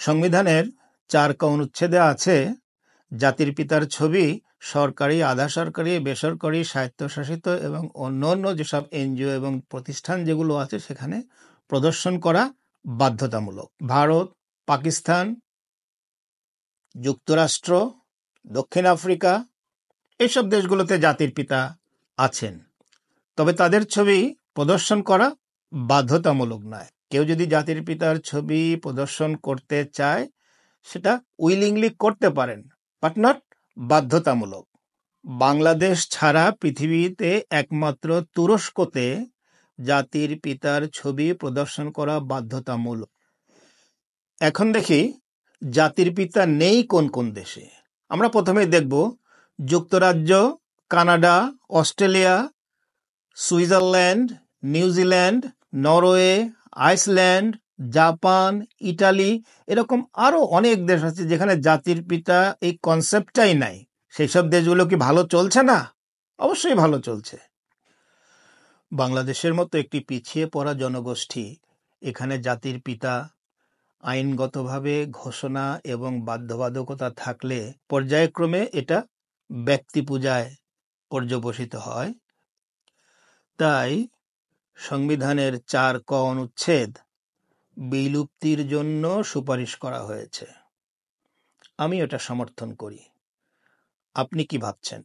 সংবিধানের 4 ক অনুচ্ছেদে আছে জাতির পিতার ছবি সরকারি, আধা সরকারি, বেসরকারি, স্বায়ত্তশাসিত এবং অন্যান্য যেসব এনজিও এবং প্রতিষ্ঠান যেগুলো আছে সেখানে প্রদর্শন করা বাধ্যতামূলক। ভারত, পাকিস্তান, যুক্তরাষ্ট্র, দক্ষিণ আফ্রিকা এইসব দেশগুলোতে জাতির পিতা আছেন, তবে তাদের ছবি প্রদর্শন করা বাধ্যতামূলক নয়। কেউ যদি জাতির পিতার ছবি প্রদর্শন করতে চায় সেটা উইলিংলি করতে পারেন, বাট নট বাধ্যতামূলক। বাংলাদেশ ছাড়া পৃথিবীতে একমাত্র তুরস্কতে জাতির পিতার ছবি প্রদর্শন করা বাধ্যতামূলক। এখন দেখি জাতির পিতা নেই কোন কোন দেশে। আমরা প্রথমে দেখব যুক্তরাজ্য, Canada, Australia, Switzerland, New Zealand, Norway, Iceland, Japan, Italy, এরকম আরো অনেক দেশ আছে যেখানে জাতির পিতা এই কনসেপ্টটাই নাই। সেই সব দেশগুলো কি ভালো চলছে না? অবশ্যই ভালো চলছে। বাংলাদেশের মতো একটি পিছিয়ে পড়া জনগোষ্ঠী, এখানে জাতির পিতা আইনগতভাবে ঘোষণা এবং বাধ্যবাধকতা থাকলে পর্যায়ক্রমে এটা ব্যক্তি পূজায় পর্যবসিত হয়। তাই সংবিধানের 4 ক অনুচ্ছেদ বিলুপ্তির জন্য সুপারিশ করা হয়েছে। আমি এটা সমর্থন করি। আপনি কি ভাবছেন?